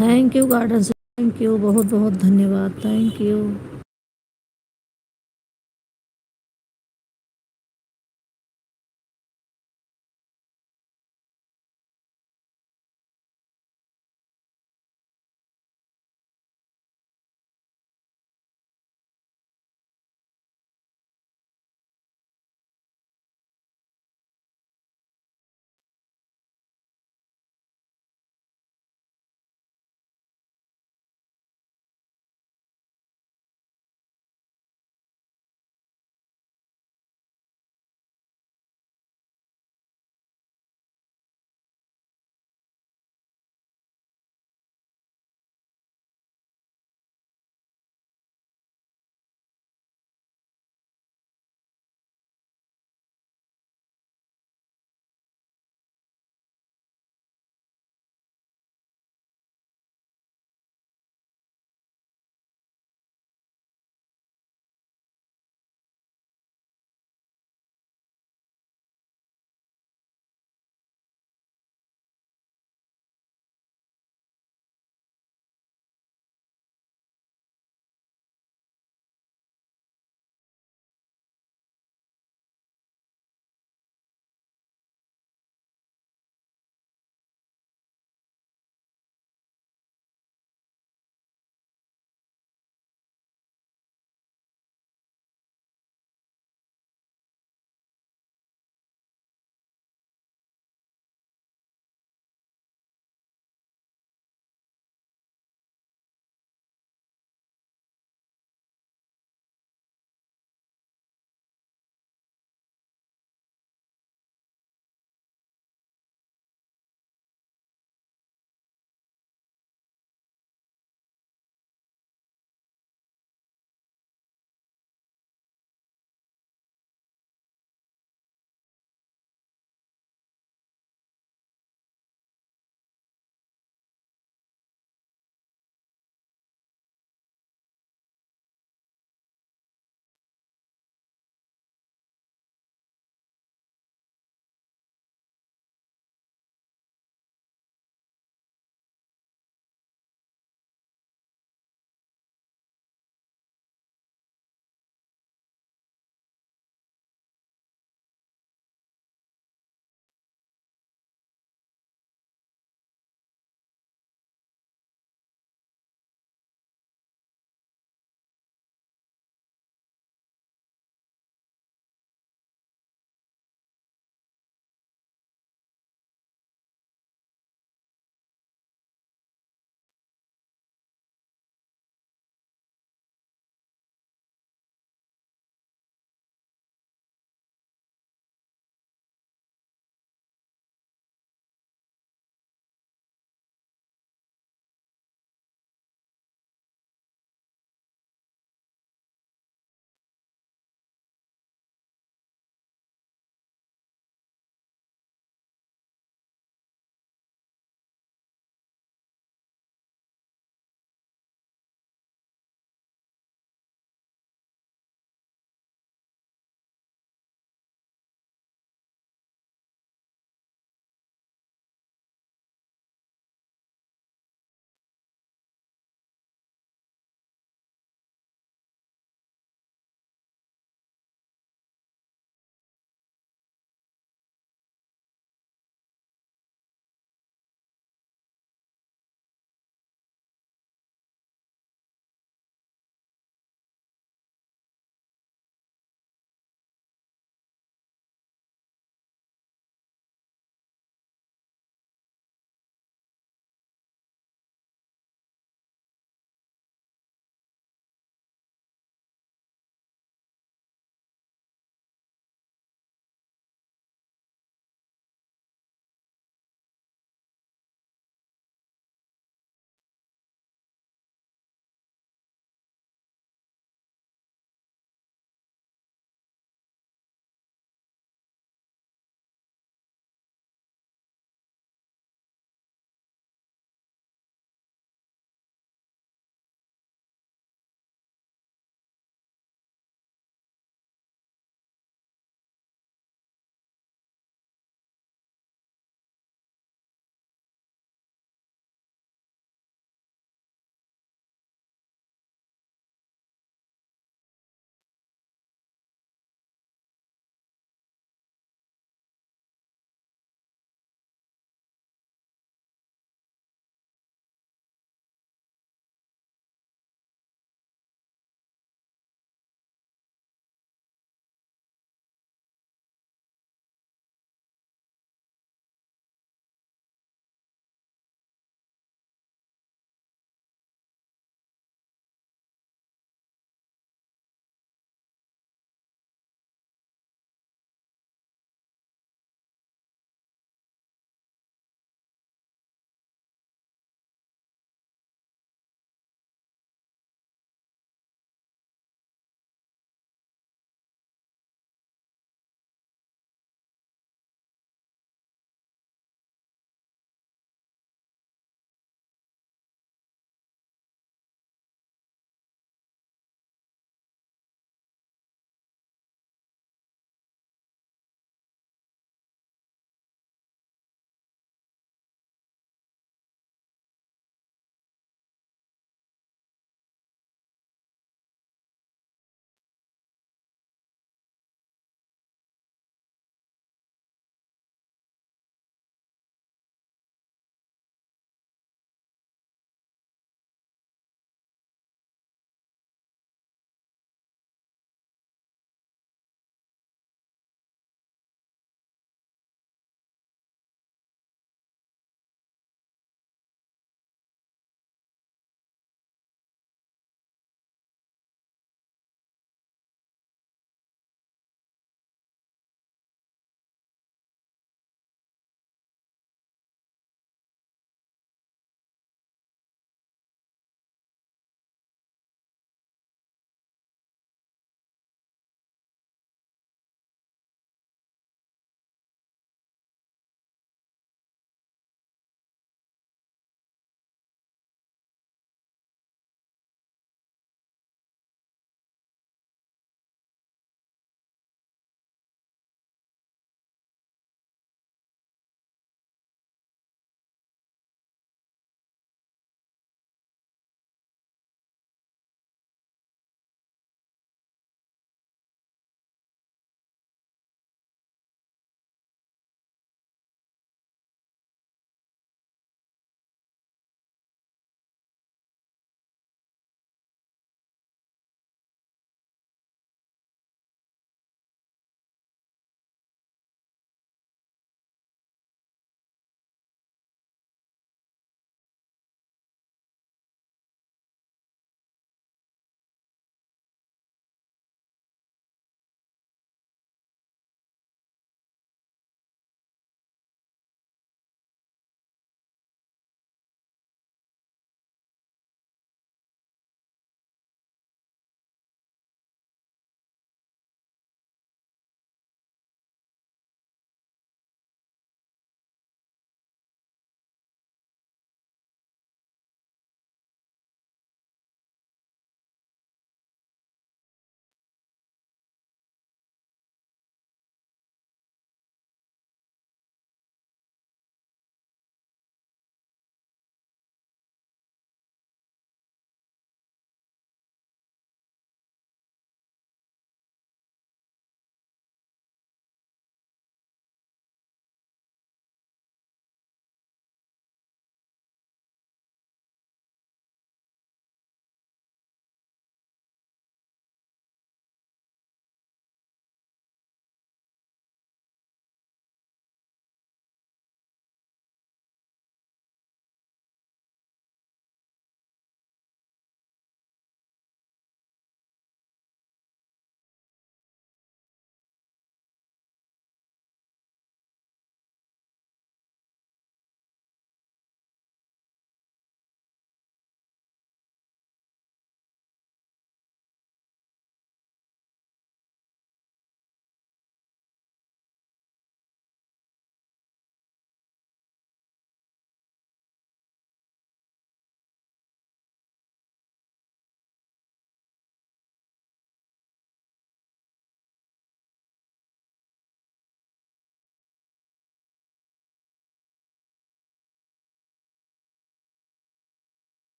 Thank you garden से, thank you, बहुत बहुत धन्यवाद, thank you.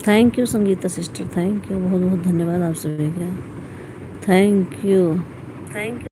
Thank you Sangeeta sister, thank you, बहुत बहुत धन्यवाद आप सभी का। Thank you. Thank you.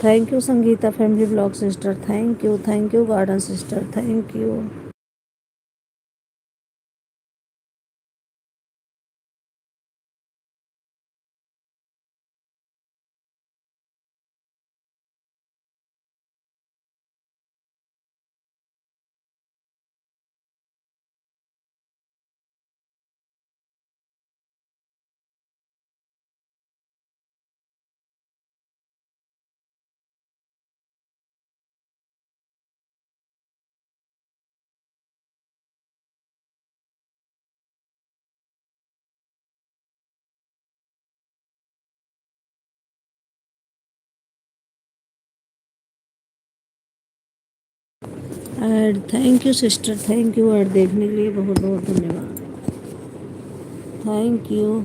Thank you Sangeeta family blog sister, thank you garden sister, thank you. Add thank you sister, thank you add देखने के लिए बहुत बहुत धन्यवाद, thank you.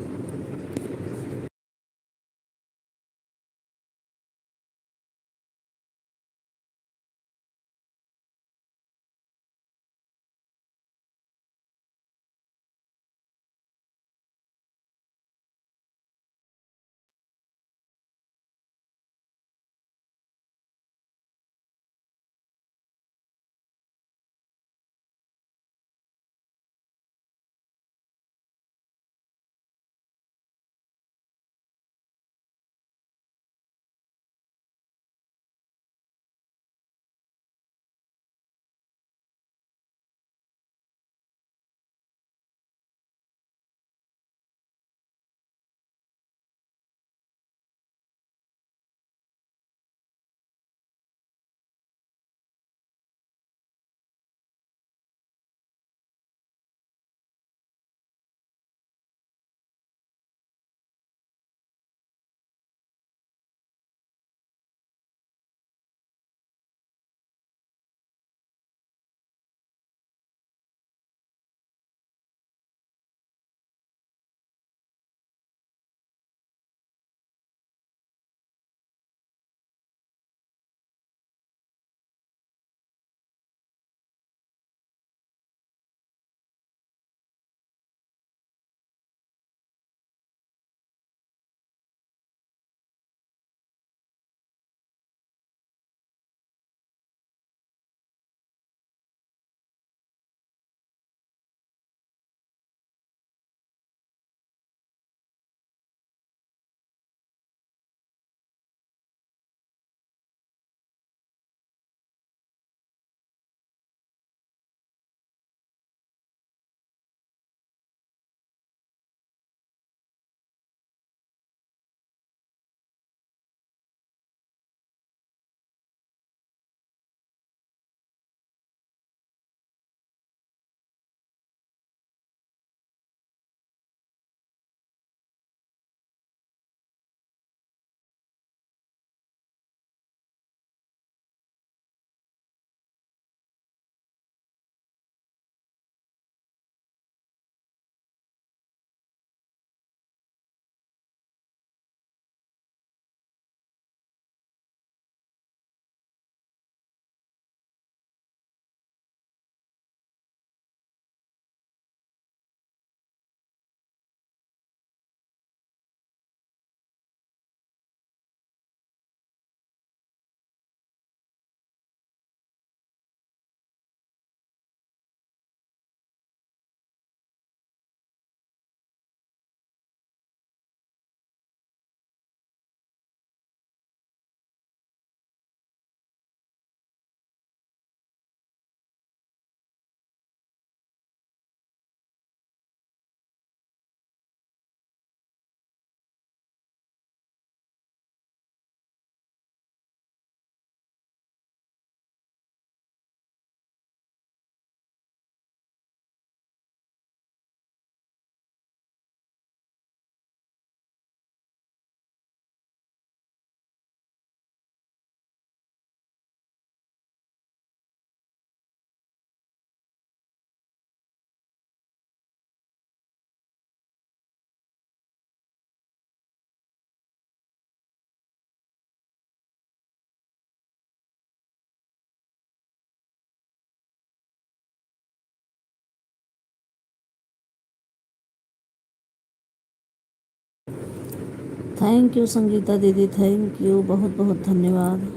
Thank you Sangeeta दीदी, थैंक यू, बहुत बहुत धन्यवाद।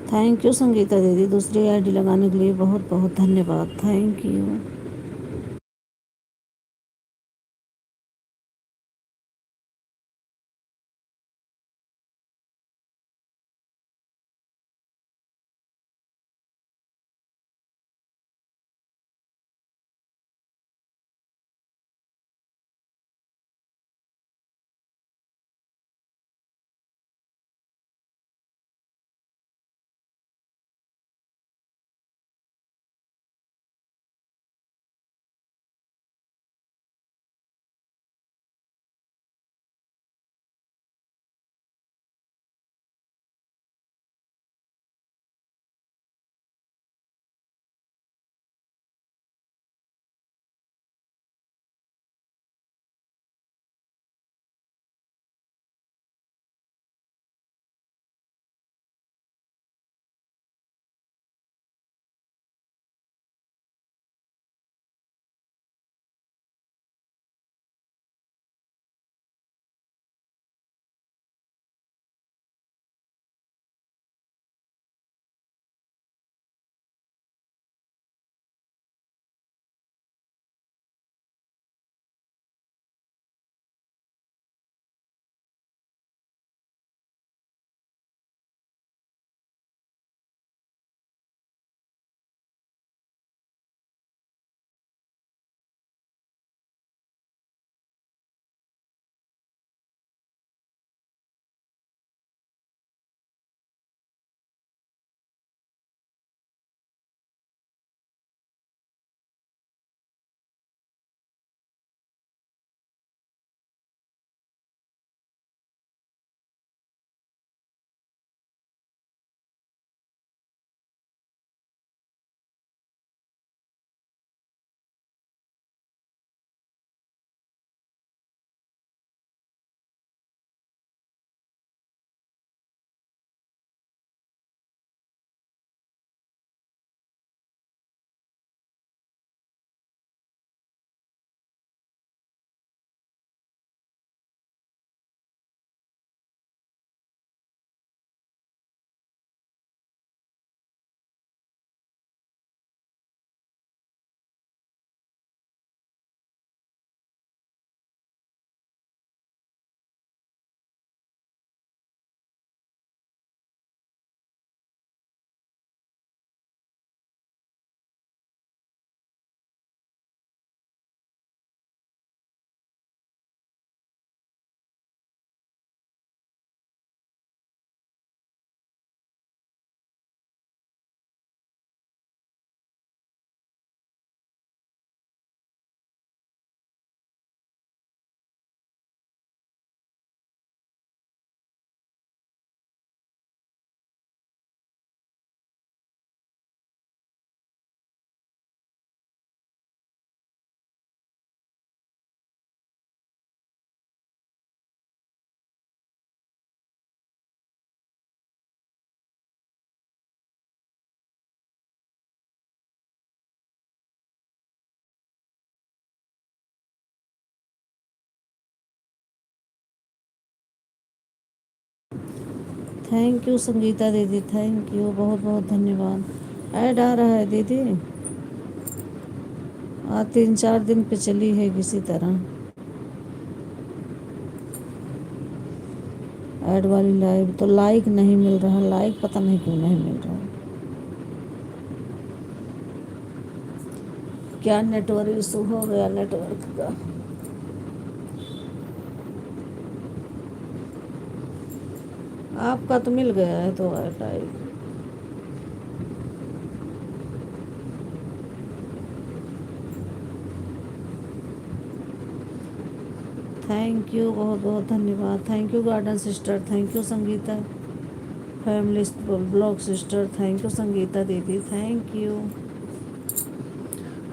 थैंक यू संगीता दीदी, दूसरी आईडी लगाने के लिए बहुत बहुत धन्यवाद, thank you. Thank you Sangeeta दीदी, थैंक यू, बहुत बहुत धन्यवाद। ऐड आ रहा है दीदी, आज 3-4 दिन पे चली है किसी तरह ऐड वाली लाइव, तो लाइक नहीं मिल रहा, लाइक पता नहीं क्यों नहीं मिल रहा, क्या नेटवर्क इशू हो गया नेटवर्क का। आपका तो मिल गया है तो ऐड आएगी। थैंक यू, बहुत बहुत धन्यवाद। Thank you garden sister, thank you Sangeeta family blog sister, thank you Sangeeta दीदी, थैंक यू,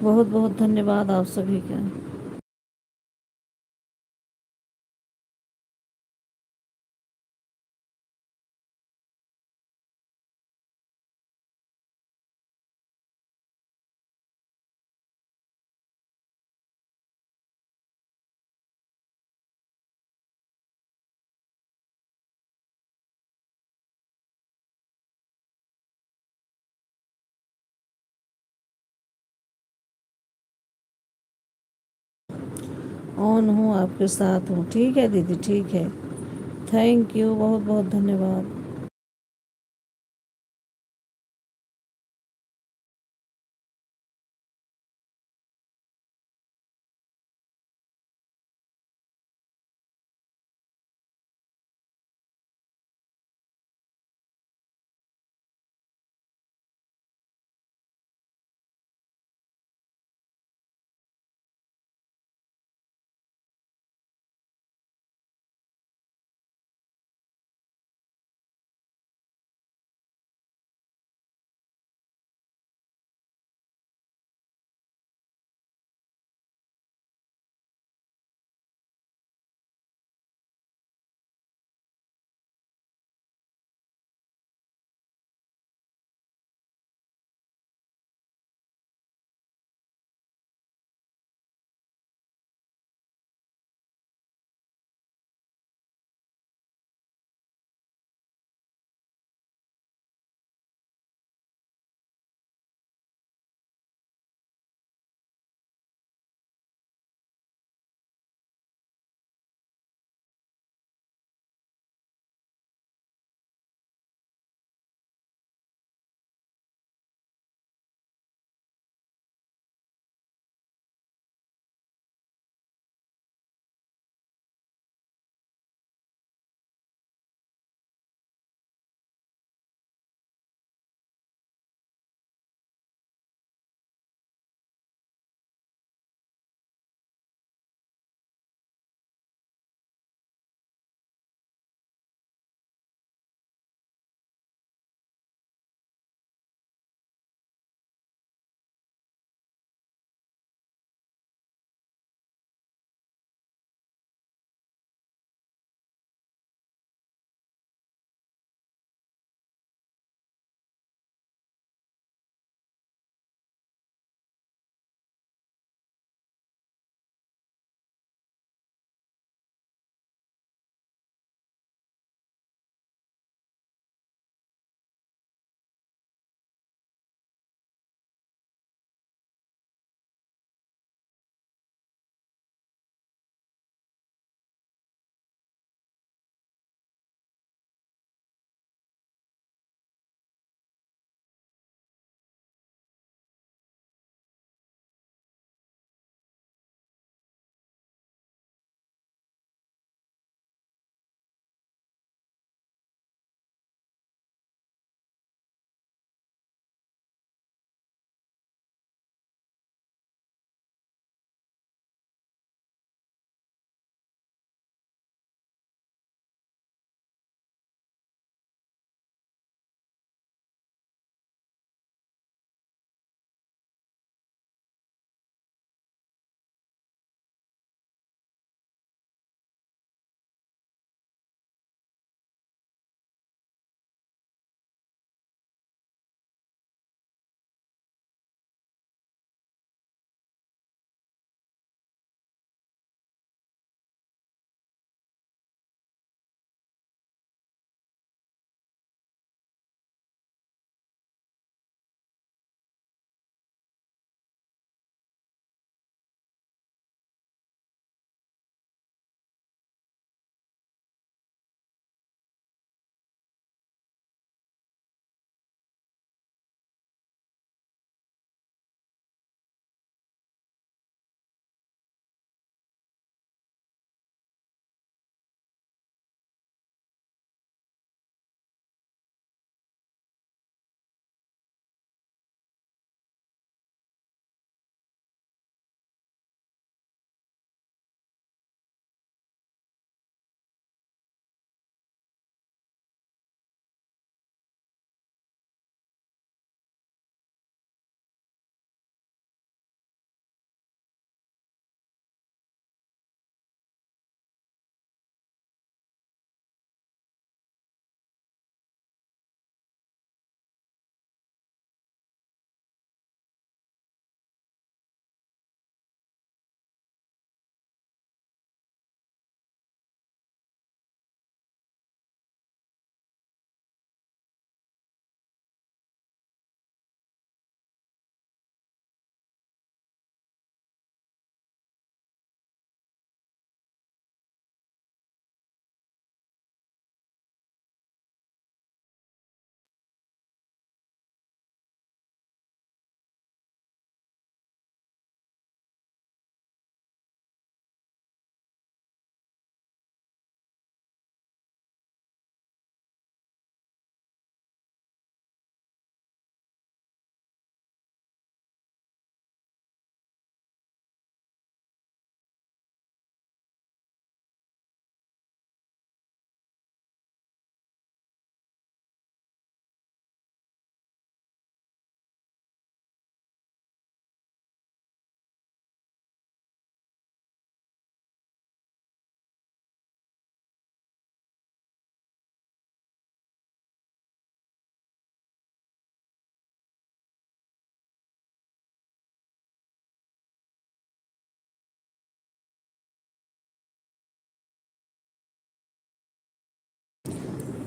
बहुत बहुत धन्यवाद आप सभी का। ऑन हूँ, आपके साथ हूँ, ठीक है दीदी, ठीक है। थैंक यू, बहुत बहुत धन्यवाद।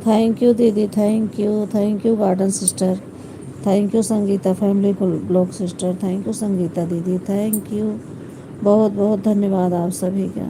थैंक यू दीदी, thank you garden sister, thank you Sangeeta family blog sister, thank you Sangeeta दीदी, थैंक यू, बहुत बहुत धन्यवाद आप सभी का।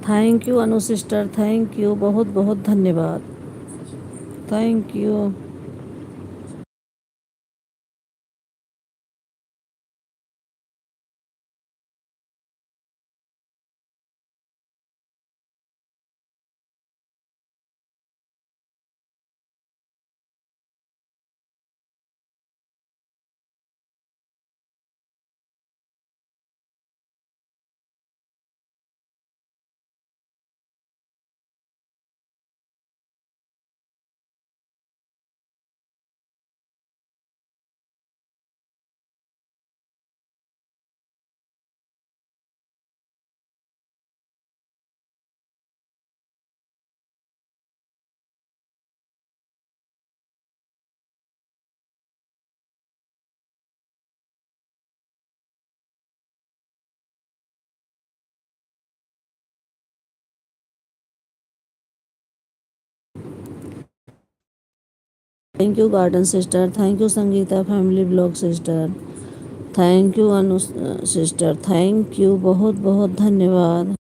Thank you Anu sister, thank you, बहुत बहुत धन्यवाद, thank you. Thank you garden sister, thank you Sangeeta family blog sister, thank you Anu sister, thank you, बहुत बहुत धन्यवाद।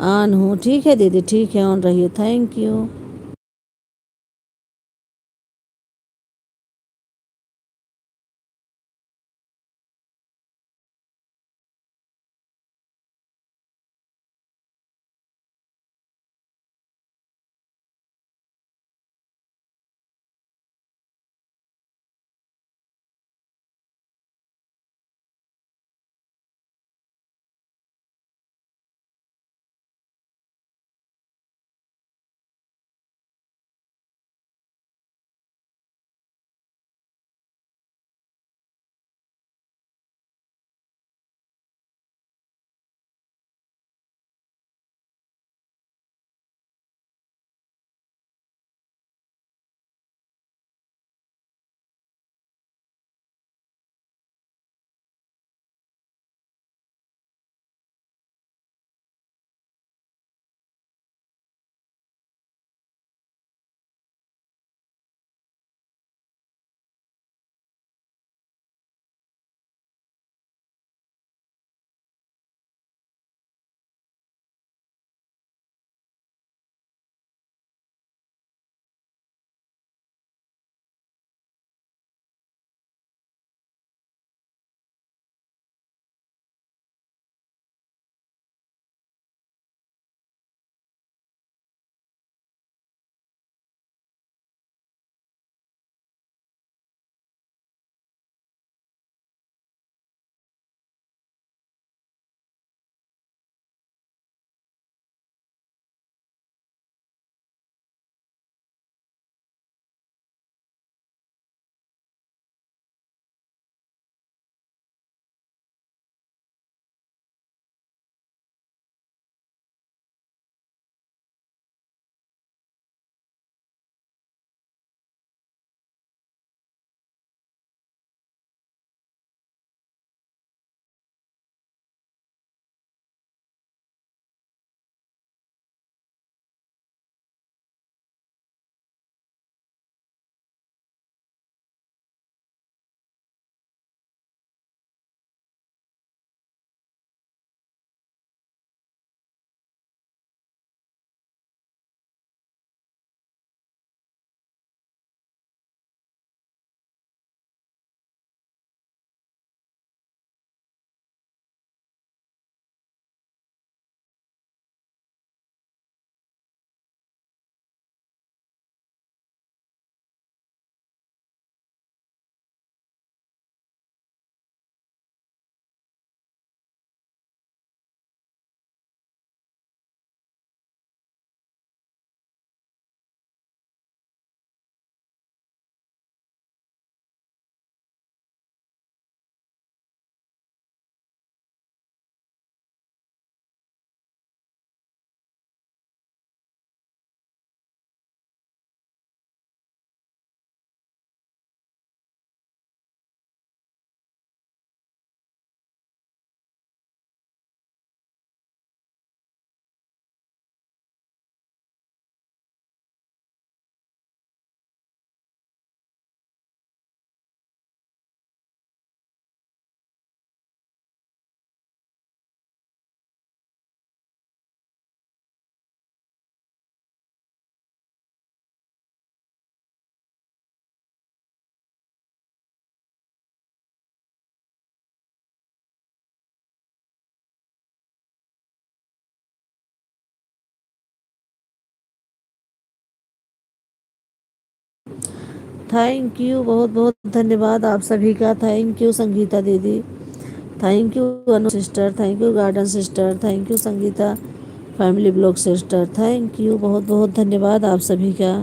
ऑन हूँ, ठीक है दीदी, ठीक है, ऑन रहिए, थैंक यू। थैंक यू, बहुत बहुत धन्यवाद आप सभी का। थैंक यू संगीता दीदी, thank you Anu sister, thank you garden sister, thank you Sangeeta family blog sister, thank you, बहुत बहुत धन्यवाद आप सभी का।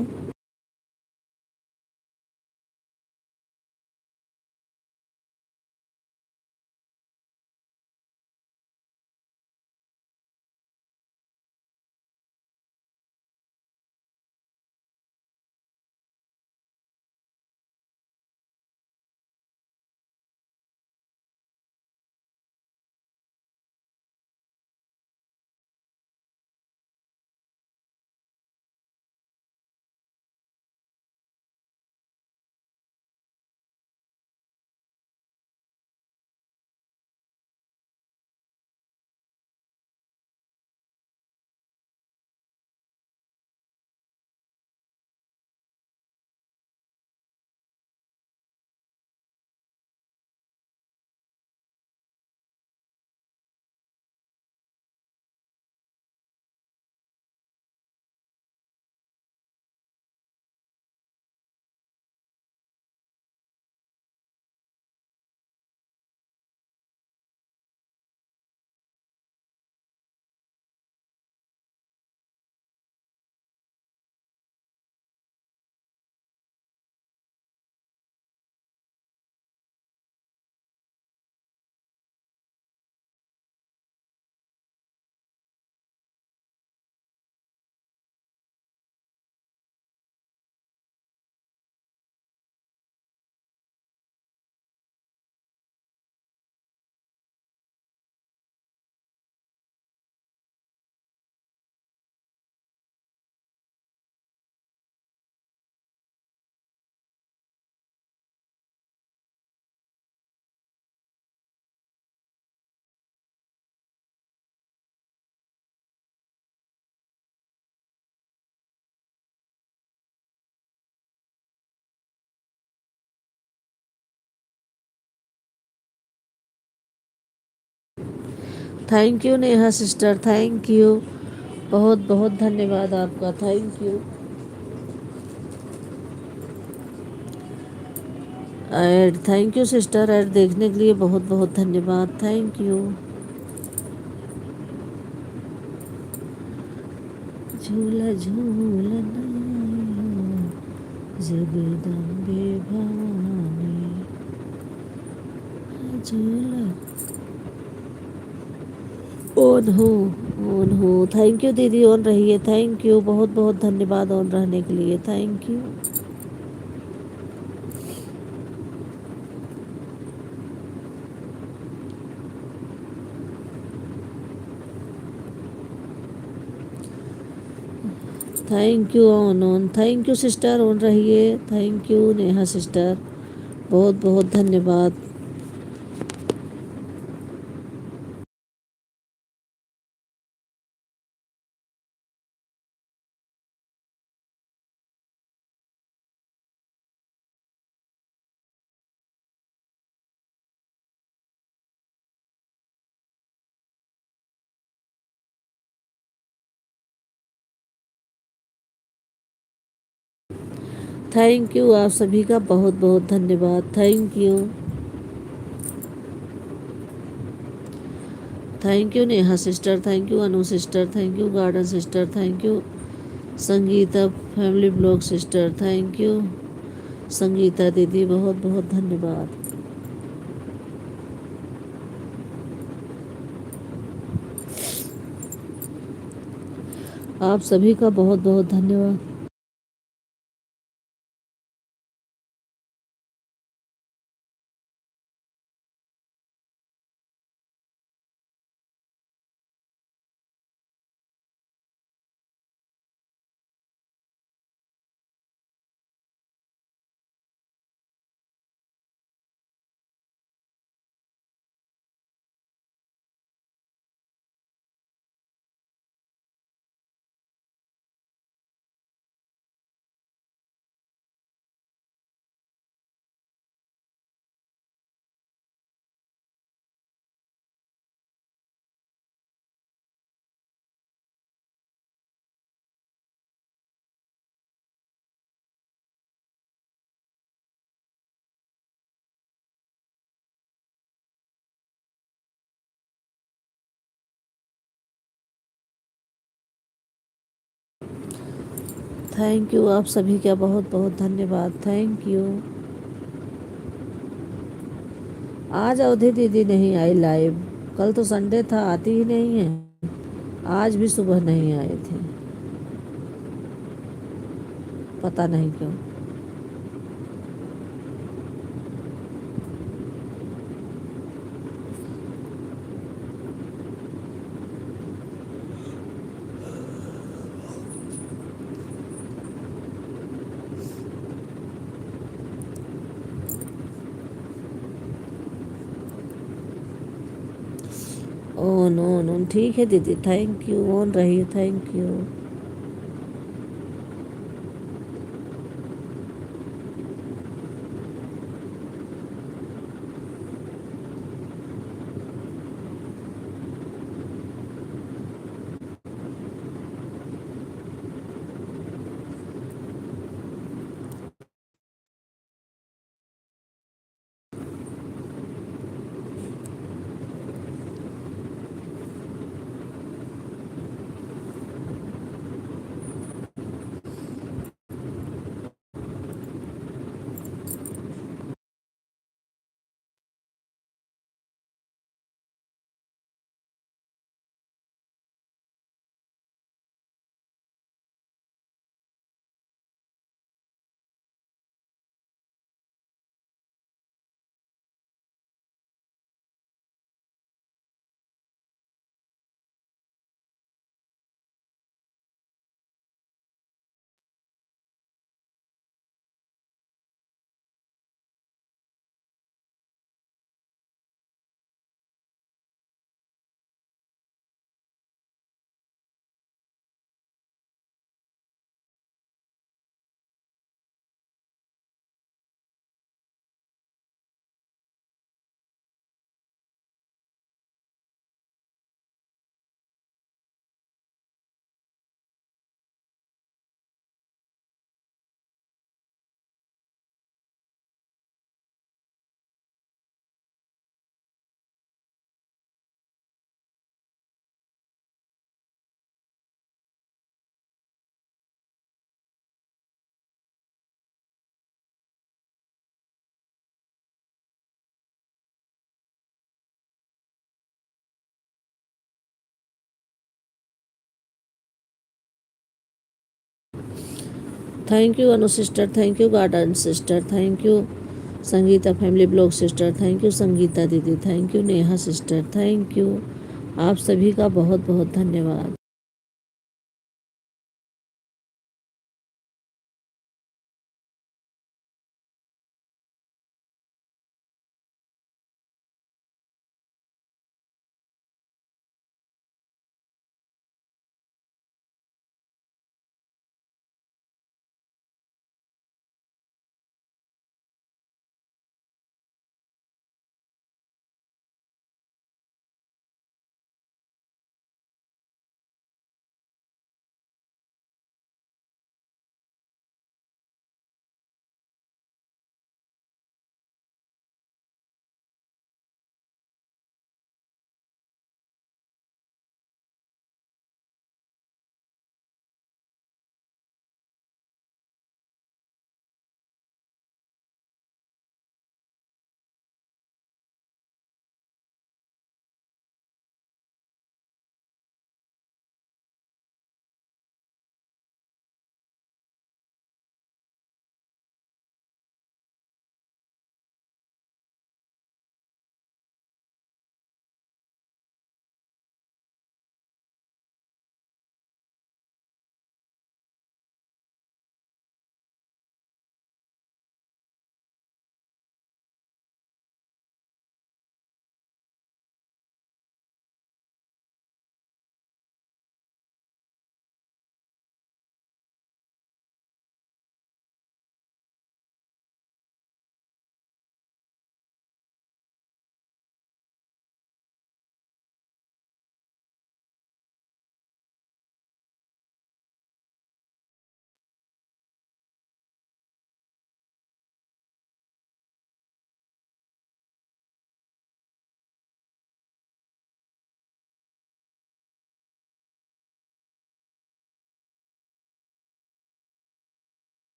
Thank you Neha sister, thank you, बहुत बहुत धन्यवाद आपका, thank you. Add, thank you sister, add देखने के लिए बहुत बहुत धन्यवाद, थैंक यू। झूला झूलना जगदम्बे भवानी, झूला ऑन हो, ऑन हो, थैंक यू दीदी, ऑन रहिए, थैंक यू, बहुत बहुत धन्यवाद ऑन रहने के लिए, thank you. Thank you, on on, thank you sister, on रहिए, थैंक यू नेहा सिस्टर, बहुत बहुत धन्यवाद। थैंक यू आप सभी का, बहुत बहुत धन्यवाद, thank you. Thank you Neha sister, thank you Anu sister, thank you garden sister, thank you Sangeeta family blog sister, thank you Sangeeta दीदी, बहुत बहुत धन्यवाद। आप सभी का बहुत बहुत धन्यवाद। थैंक यू, आप सभी का बहुत बहुत धन्यवाद। Thank you. आज अवधि दीदी नहीं आई लाइव, कल तो संडे था, आती ही नहीं है। आज भी सुबह नहीं आए थे, पता नहीं क्यों। ओह नो नो, ठीक है दीदी, थैंक यू, ऑन रहिए, thank you. Thank you Anu sister, thank you garden sister, thank you Sangeeta family blog sister, thank you Sangeeta दीदी, thank you Neha sister, thank you. आप सभी का बहुत बहुत धन्यवाद।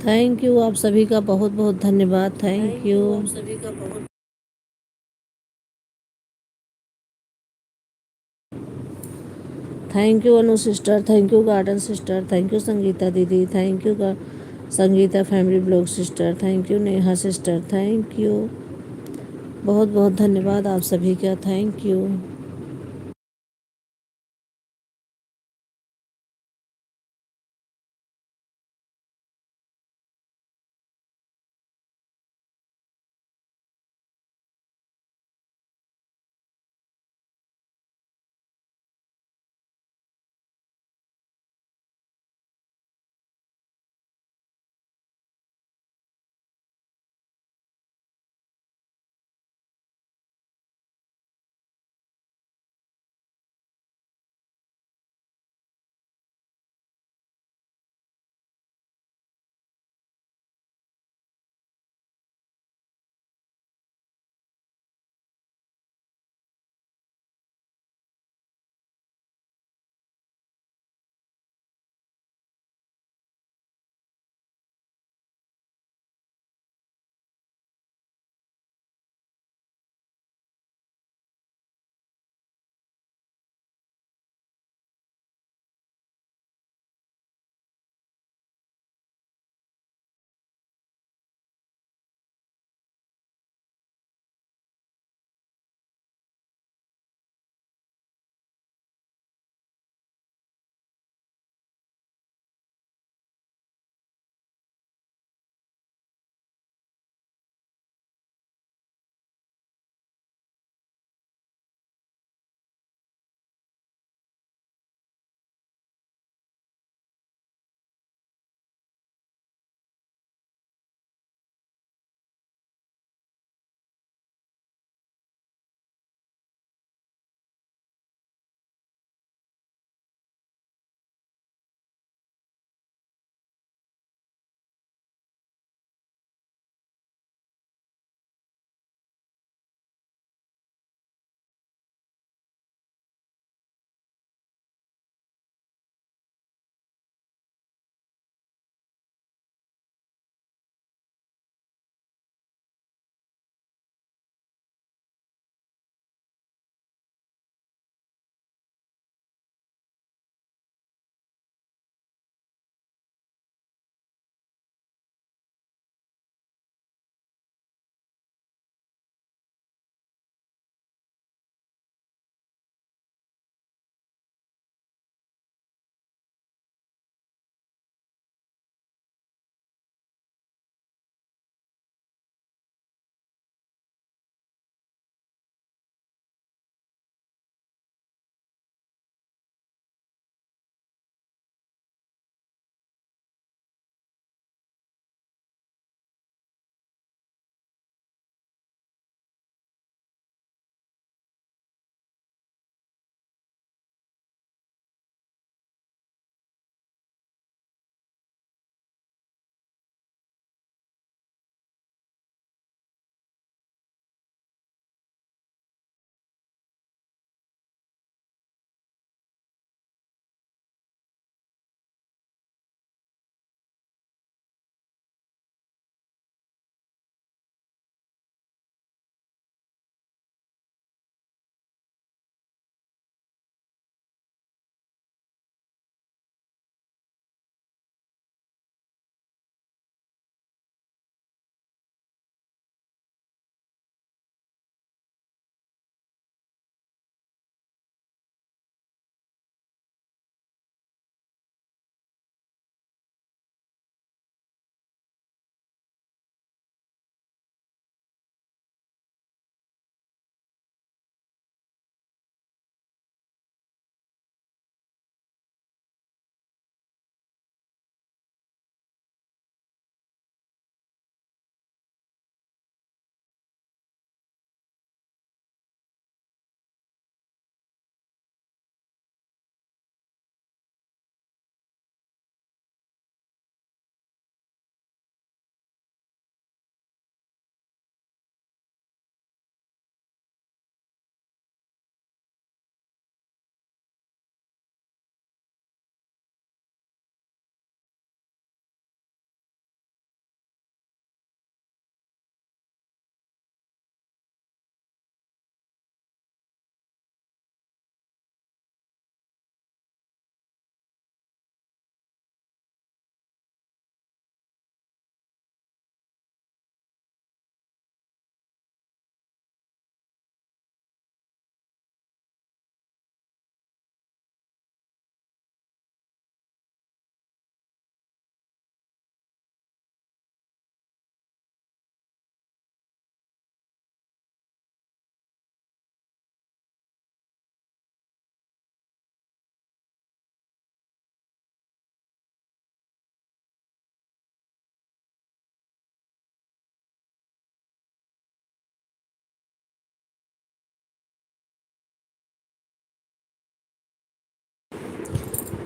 थैंक यू, आप सभी का बहुत बहुत धन्यवाद। Thank you. Thank you Anu sister, thank you garden sister, thank you Sangeeta दीदी, thank you Sangeeta family blog sister, thank you Neha sister, thank you, बहुत बहुत धन्यवाद आप सभी का। Thank you.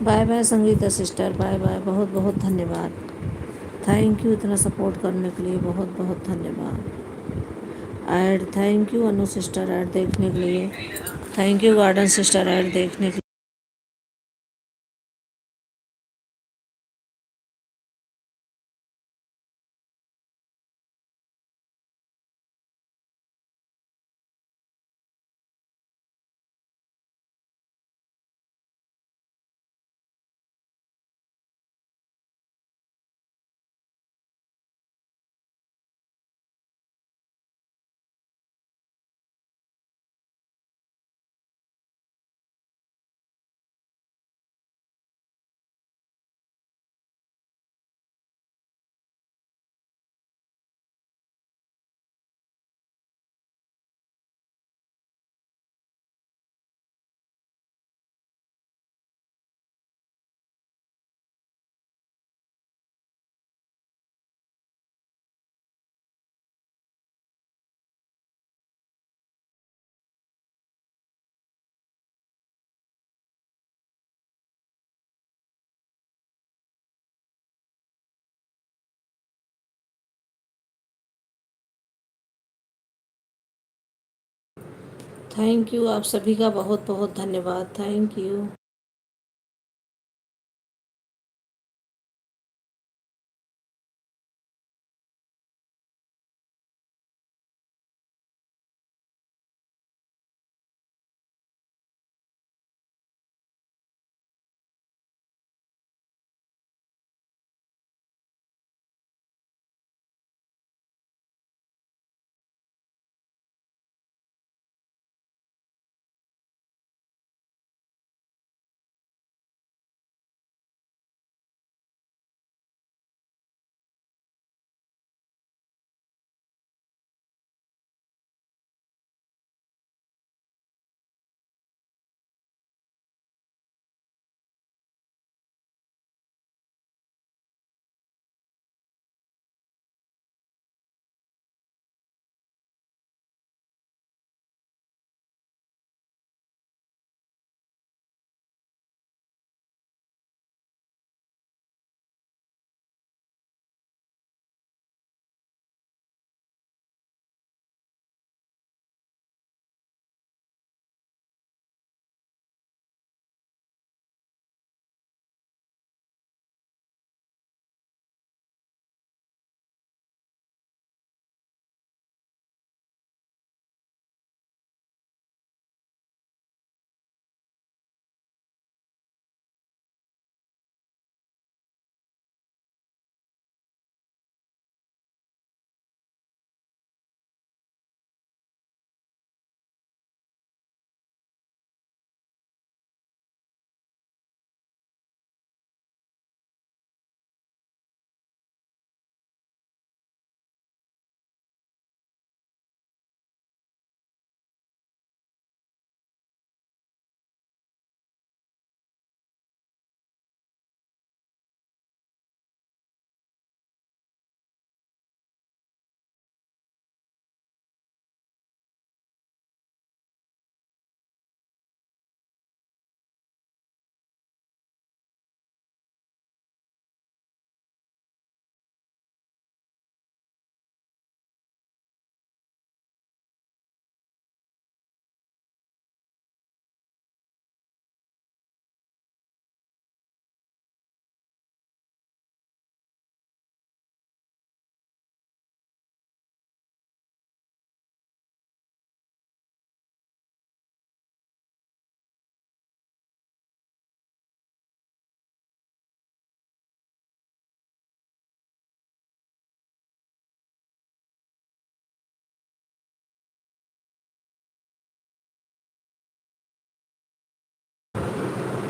Bye bye Sangeeta sister, bye bye, बहुत बहुत धन्यवाद। थैंक यू इतना सपोर्ट करने के लिए, बहुत बहुत धन्यवाद। Add thank you Anu sister add देखने के लिए, thank you garden sister add देखने के लिए। थैंक यू आप सभी का बहुत बहुत धन्यवाद, thank you.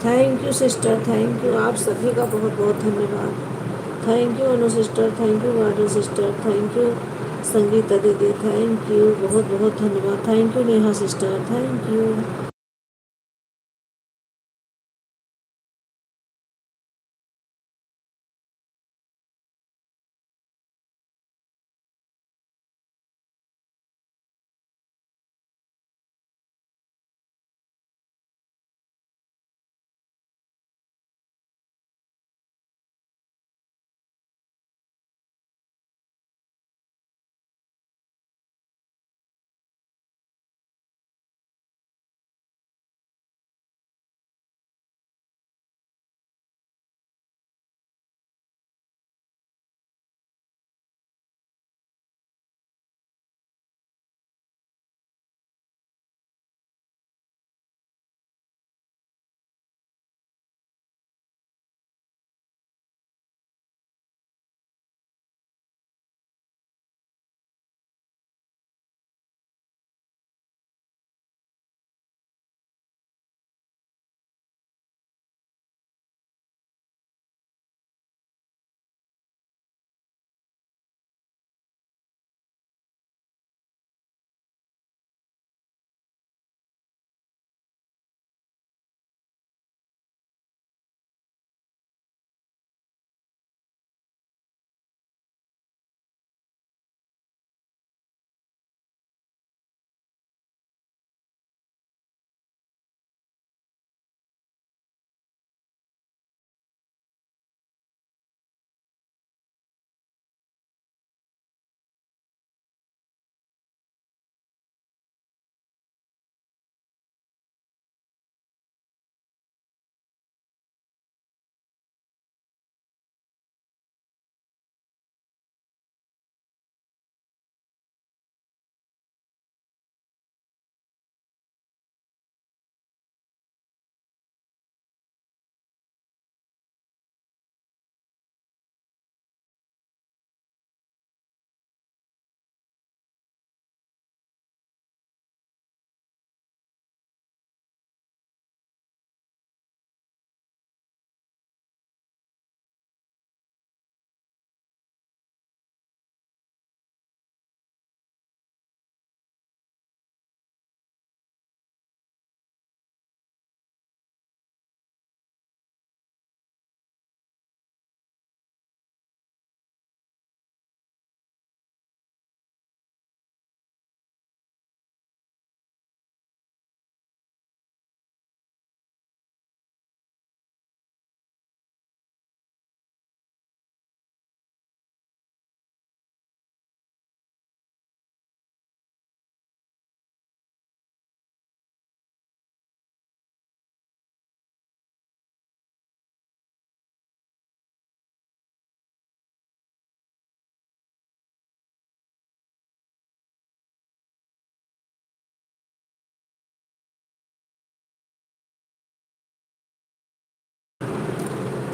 Thank you sister, thank you आप सभी का बहुत बहुत धन्यवाद। Thank you Anu sister, thank you garden sister, thank you Sangeeta दीदी, थैंक यू बहुत बहुत धन्यवाद, thank you Neha sister, thank you.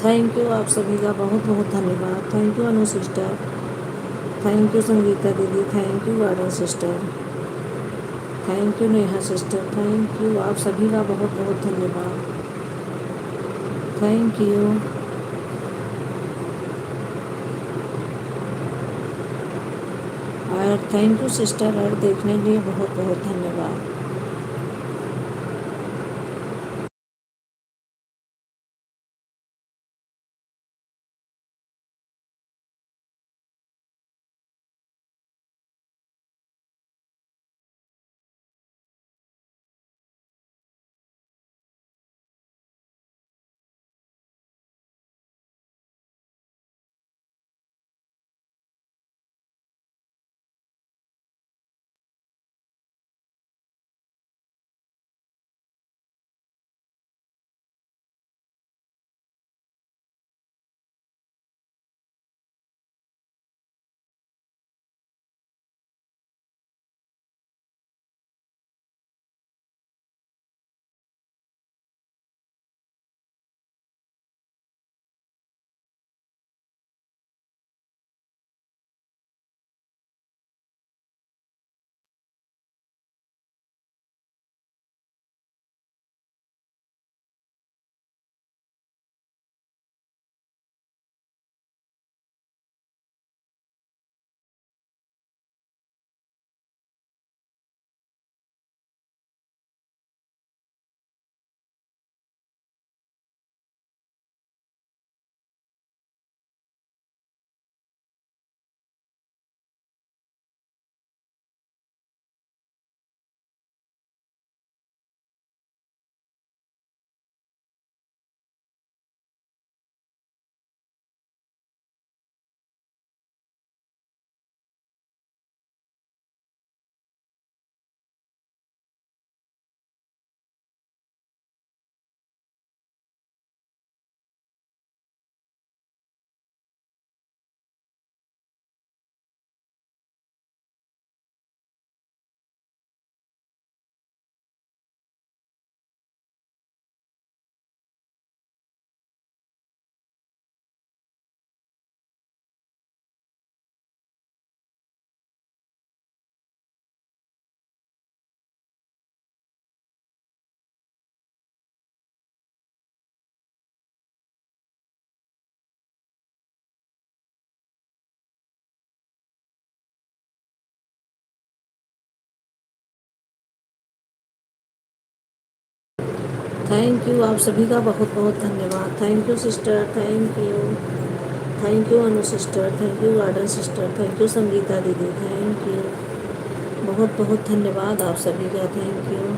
Thank you आप सभी का बहुत बहुत धन्यवाद। Thank you Anu sister, thank you Sangeeta दीदी, thank you garden sister, thank you Neha sister, thank you आप सभी का बहुत बहुत धन्यवाद। Thank you. और थैंक यू सिस्टर, और देखने के लिए बहुत बहुत धन्यवाद। थैंक यू आप सभी का बहुत बहुत धन्यवाद। Thank you sister, thank you Anu sister, thank you garden sister, thank you Sangeeta दीदी, थैंक यू बहुत बहुत धन्यवाद आप सभी का। Thank you.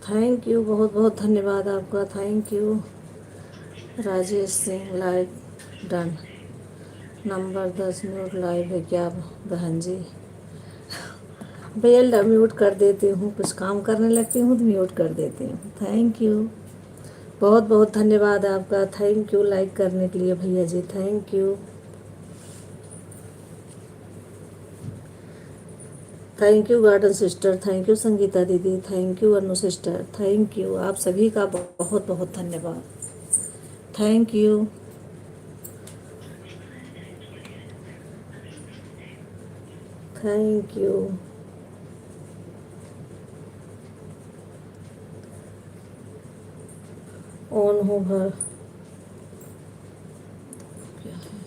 थैंक यू, बहुत बहुत धन्यवाद आपका, thank you. Rajesh Singh live done. Number 10 mute live है क्या बहन जी? भैया म्यूट कर देती हूँ, कुछ काम करने लगती हूँ तो म्यूट कर देती हूँ। थैंक यू, बहुत बहुत धन्यवाद आपका, थैंक यू लाइक करने के लिए भैया जी, thank you. Thank you garden sister, thank you Sangeeta दीदी, thank you Anu sister, thank you आप सभी का बहुत बहुत धन्यवाद, thank you. Thank you. On हो भर क्या है,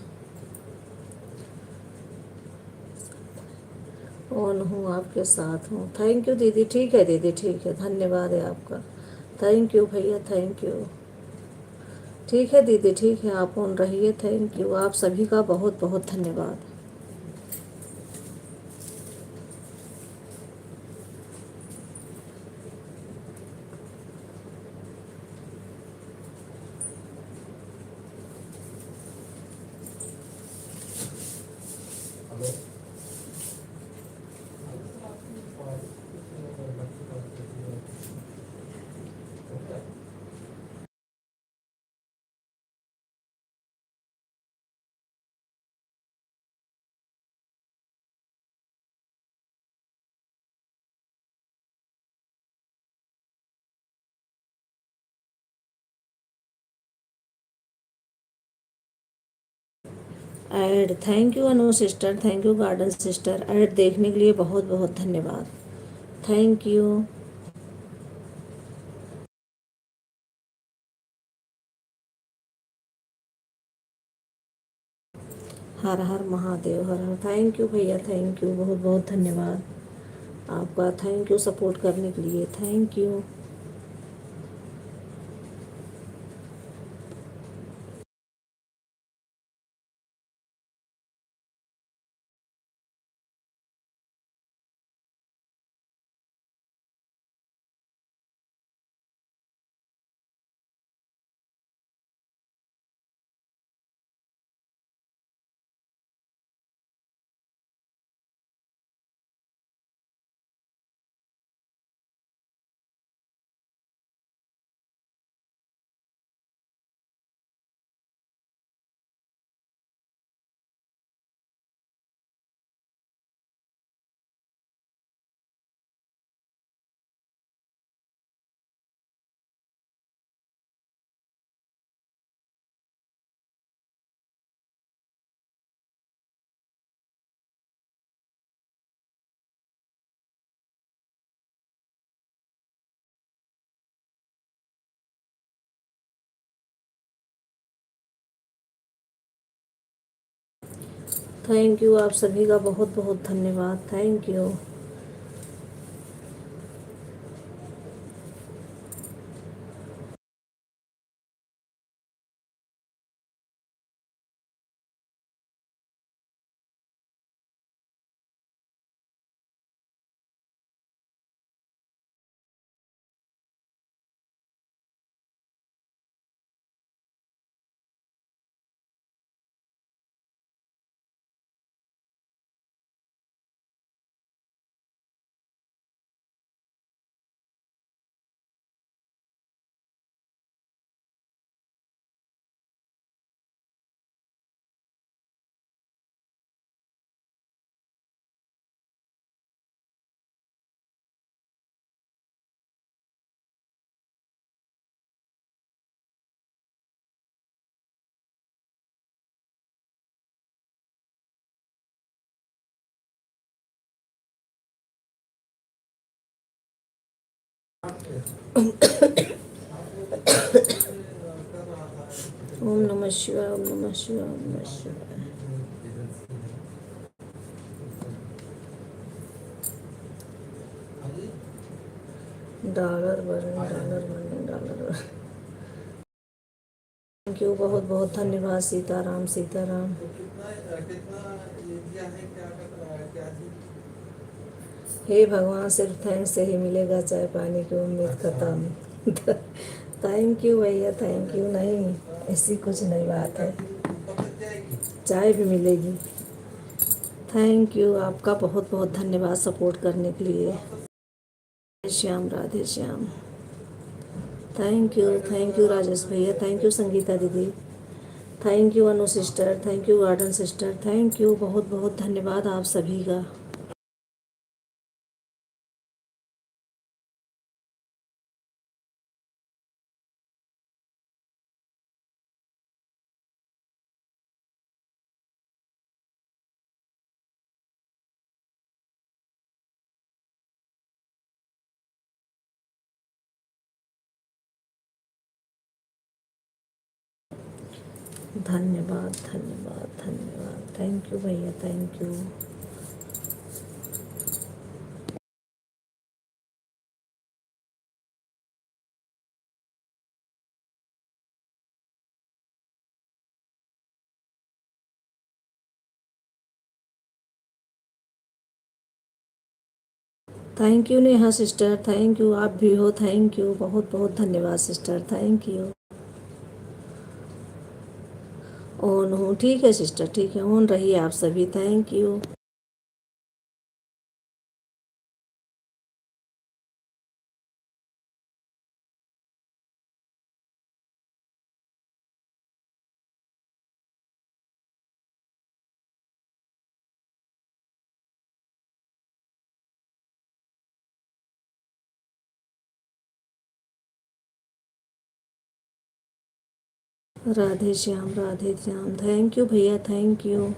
ऑन हूँ आपके साथ हूँ। थैंक यू दीदी, ठीक है दीदी, ठीक है, धन्यवाद है आपका, थैंक यू भैया, थैंक यू। ठीक है दीदी, ठीक है, आप ऑन रहिए, थैंक यू आप सभी का बहुत बहुत धन्यवाद। Add, thank you Anu sister, thank you garden sister, add देखने के लिए बहुत बहुत धन्यवाद, thank you. Her her Mahadev, her her, thank you भैया, थैंक यू, बहुत बहुत धन्यवाद आपका, थैंक यू सपोर्ट करने के लिए, थैंक यू। थैंक यू आप सभी का बहुत बहुत धन्यवाद, थैंक यू। ओम नमः शिवाय, ओम नमः शिवाय, ओम नमः शिवाय। Dollar burning, dollar burning, dollar burning. Thank you, बहुत बहुत धन्यवाद, सीताराम सीताराम। हे भगवान, सिर्फ थैंक्स से ही मिलेगा चाय पानी की उम्मीद खत्म। थैंक यू भैया, थैंक यू। नहीं, ऐसी कुछ नहीं बात है, चाय भी मिलेगी। थैंक यू, आपका बहुत बहुत धन्यवाद सपोर्ट करने के लिए। श्याम, राधे श्याम। थैंक यू राजेश भैया, थैंक यू संगीता दीदी, thank you Anu sister, thank you garden sister, thank you, बहुत बहुत धन्यवाद आप सभी का। धन्यवाद धन्यवाद धन्यवाद, थैंक यू भैया, thank you. Thank you Neha sister, thank you, आप भी हो, थैंक यू, बहुत बहुत धन्यवाद सिस्टर, थैंक यू। ऑन हूँ, ठीक है सिस्टर, ठीक है, ऑन रहिए आप सभी, thank you. Radhe Shyam, Radhe Shyam, thank you भैया, थैंक यू।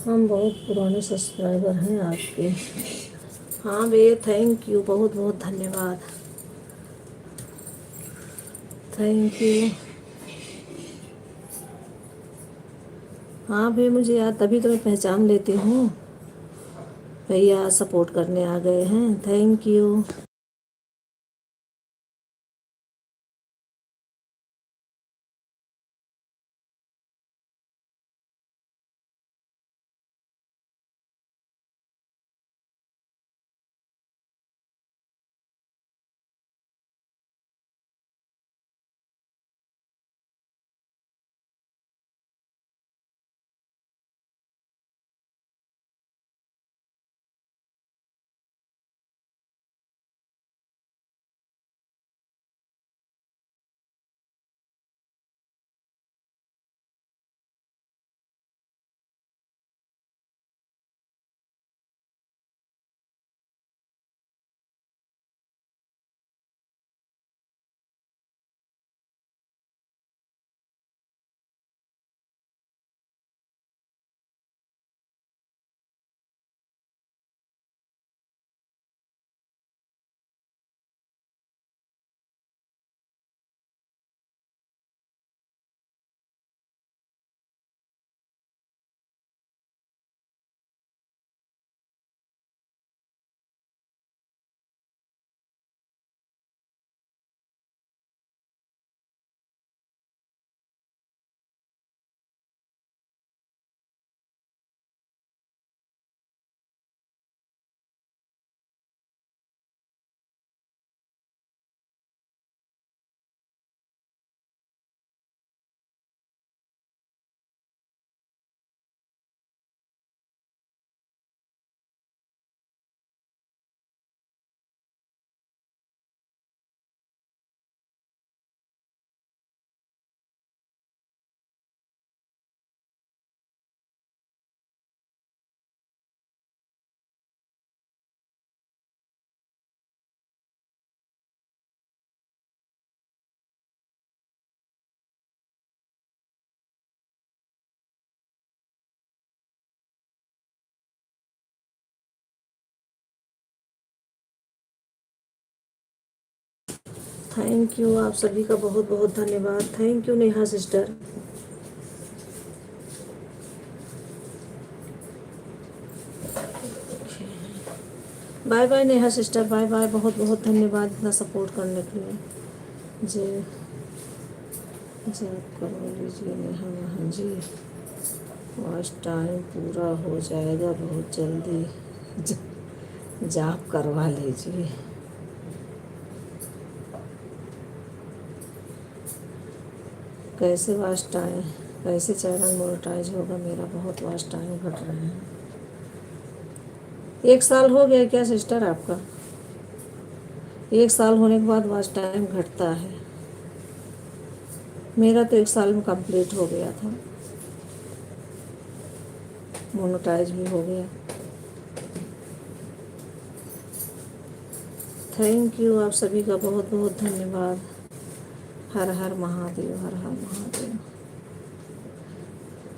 हम बहुत पुराने सब्सक्राइबर हैं आपके। हाँ भैया, थैंक यू, बहुत बहुत धन्यवाद, थैंक यू। हाँ भैया, मुझे याद, तभी तो मैं पहचान लेती हूँ। भैया सपोर्ट करने आ गए हैं, थैंक यू। थैंक यू, आप सभी का बहुत बहुत धन्यवाद, thank you Neha sister. Bye bye Neha sister, bye bye, बहुत बहुत धन्यवाद इतना सपोर्ट करने के लिए। जी जी, आप करवा लीजिए नेहा, हाँ जी, वॉच टाइम पूरा हो जाएगा बहुत जल्दी, जाप करवा लीजिए। कैसे वॉच टाइम, कैसे चैनल मोनेटाइज होगा मेरा, बहुत वॉच टाइम घट रहे हैं। 1 साल हो गया क्या सिस्टर आपका? 1 साल होने के बाद वॉच टाइम घटता है। मेरा तो 1 साल में कंप्लीट हो गया था, मोनेटाइज भी हो गया। थैंक यू, आप सभी का बहुत बहुत धन्यवाद। हर हर महादेव, हर हर महादेव।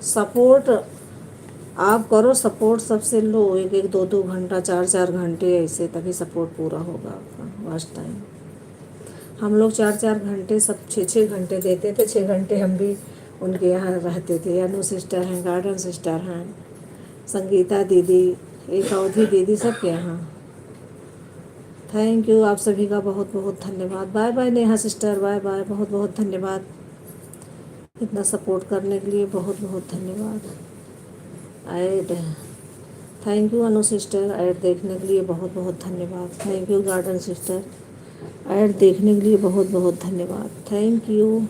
सपोर्ट आप करो, सपोर्ट सबसे लो, 1 1 2 2 घंटा, 4 4 घंटे ऐसे, तभी सपोर्ट पूरा होगा आपका वॉच टाइम। हम लोग 4 4 घंटे, सब 6 6 घंटे देते थे, 6 घंटे हम भी उनके यहाँ रहते थे। अनु सिस्टर हैं, गार्डन सिस्टर हैं, संगीता दीदी, एक अवधि दीदी, सबके यहाँ। थैंक यू, आप सभी का बहुत बहुत धन्यवाद। Bye bye Neha sister, bye bye, बहुत बहुत धन्यवाद इतना सपोर्ट करने के लिए, बहुत बहुत धन्यवाद। Add, thank you Anu sister, add देखने के लिए बहुत बहुत धन्यवाद। Thank you garden sister, add देखने के लिए बहुत बहुत धन्यवाद। Thank you,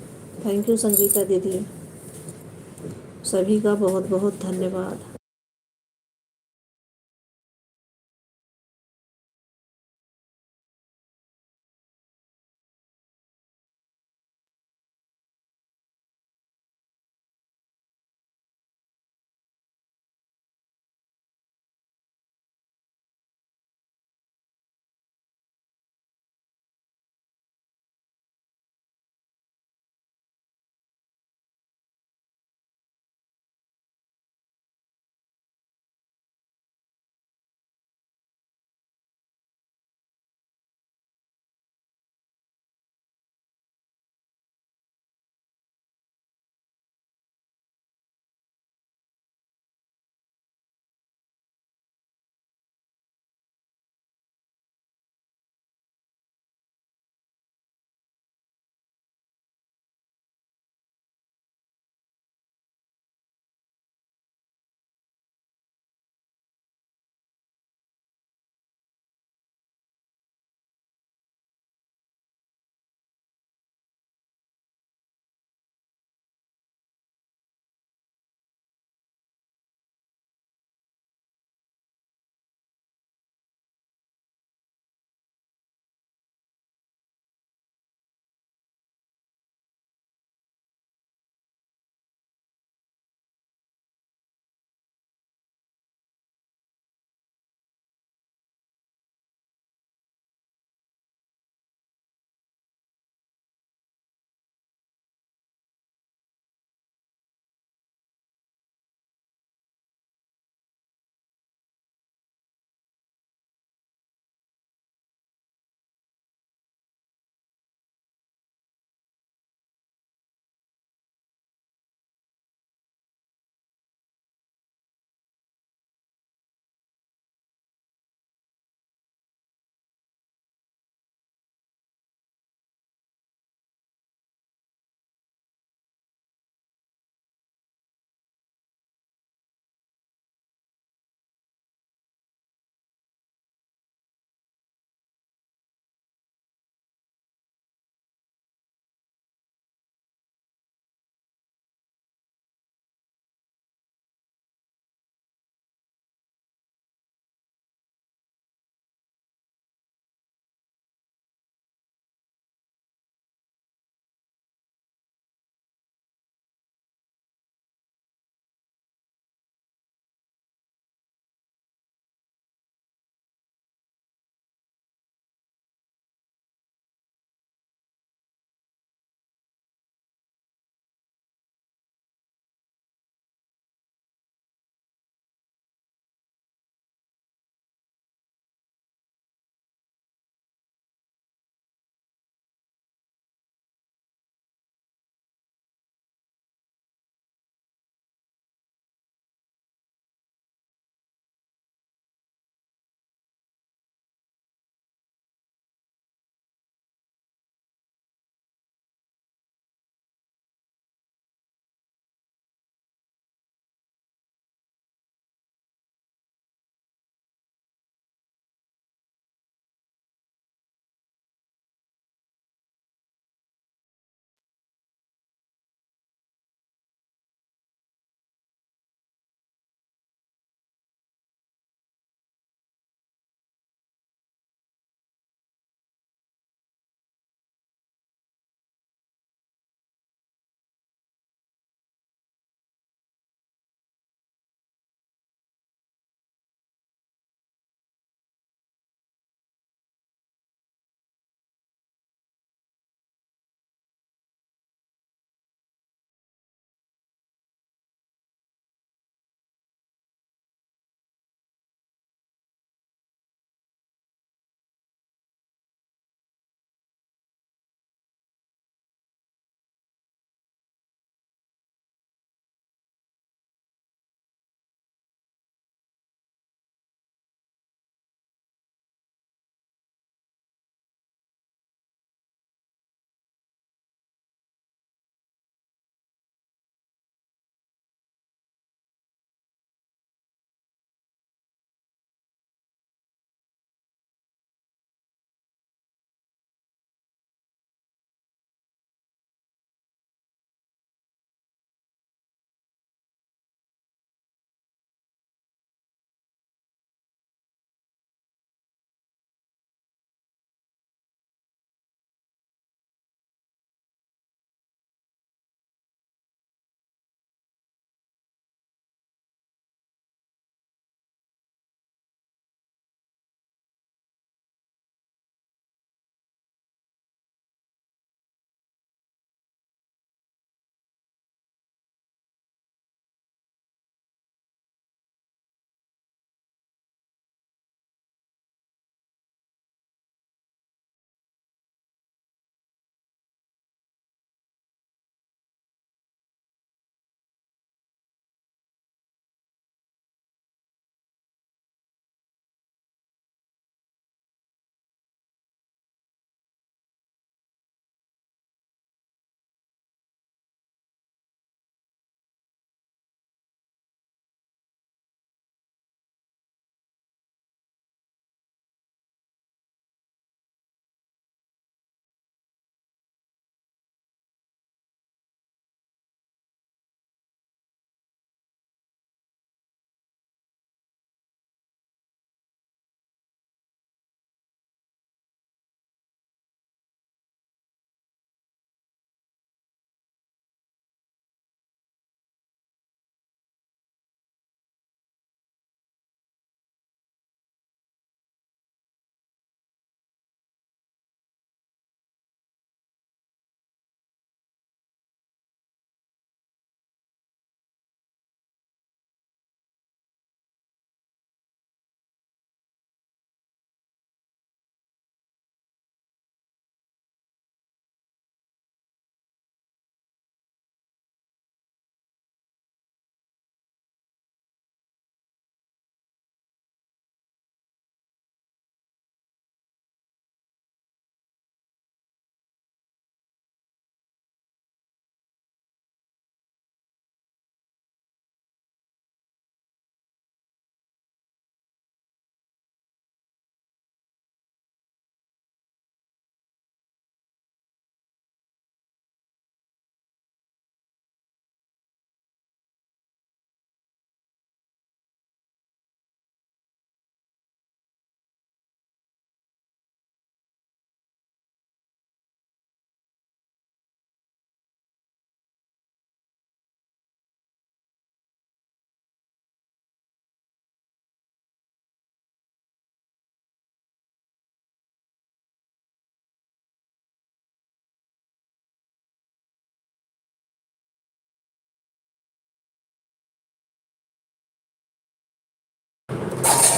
thank you Sangeeta दीदी, सभी का बहुत बहुत धन्यवाद।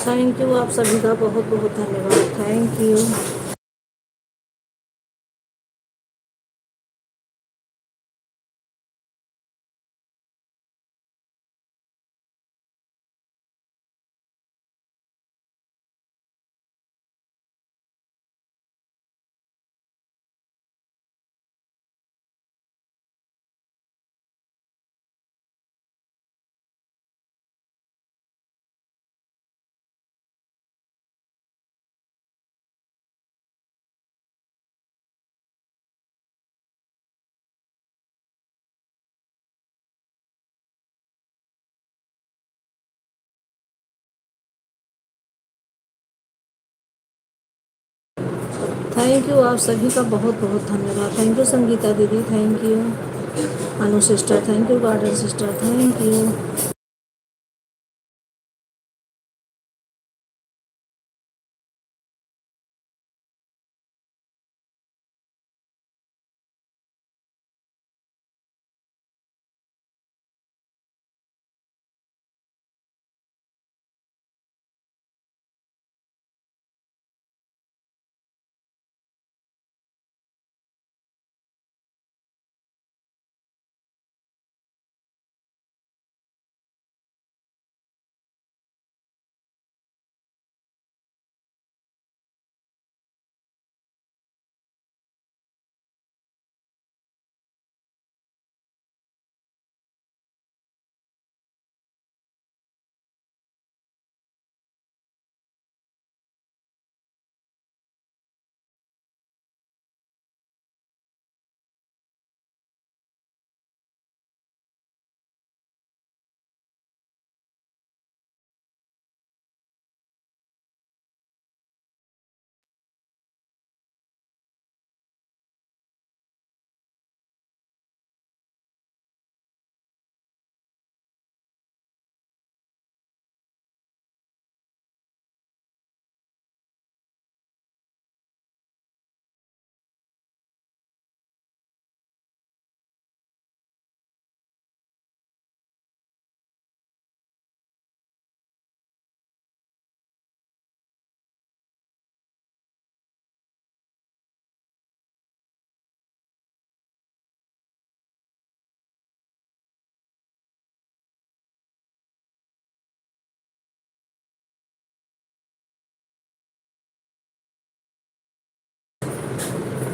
थैंक यू, आप सभी का बहुत बहुत धन्यवाद। Thank you. थैंक यू, आप सभी का बहुत बहुत धन्यवाद। थैंक यू संगीता दीदी, thank you Anu sister, thank you garden sister, thank you.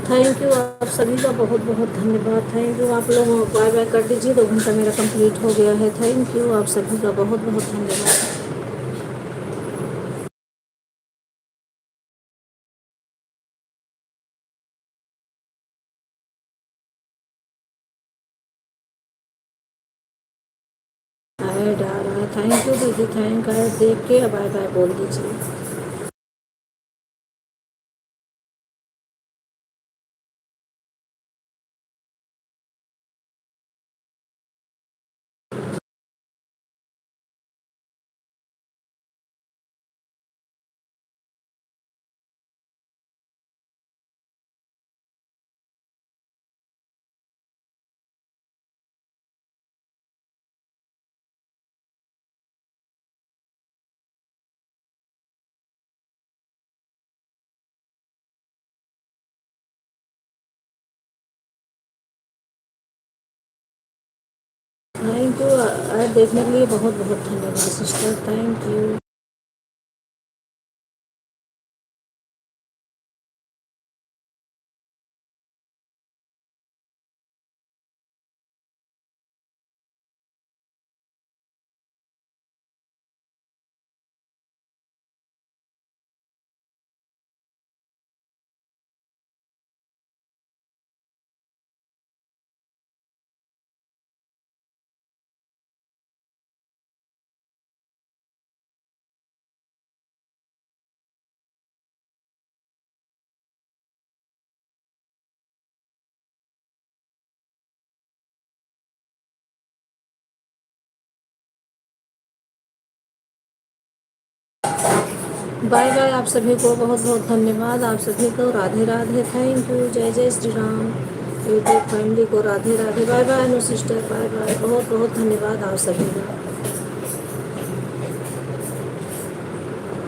Thank you, आप सभी का बहुत बहुत धन्यवाद। थैंक यू, आप लोग बाय बाय कर दीजिए, 2 घंटा मेरा कंप्लीट हो गया है। थैंक यू, आप सभी का बहुत बहुत धन्यवाद। ऐड आ रहा है, थैंक यू दीदी, थैंक ऐड देख के बाय बाय बोल दीजिए। थैंक यू, ऐड देखने के लिए बहुत बहुत धन्यवाद sister, thank you. Bye bye, आप सभी को बहुत बहुत धन्यवाद। आप सभी को राधे राधे, थैंक यू, जय जय श्री राम। यूट्यूब फैमिली को राधे राधे, बाय बाय अनु सिस्टर, बाय बाय, बहुत बहुत धन्यवाद आप सभी का।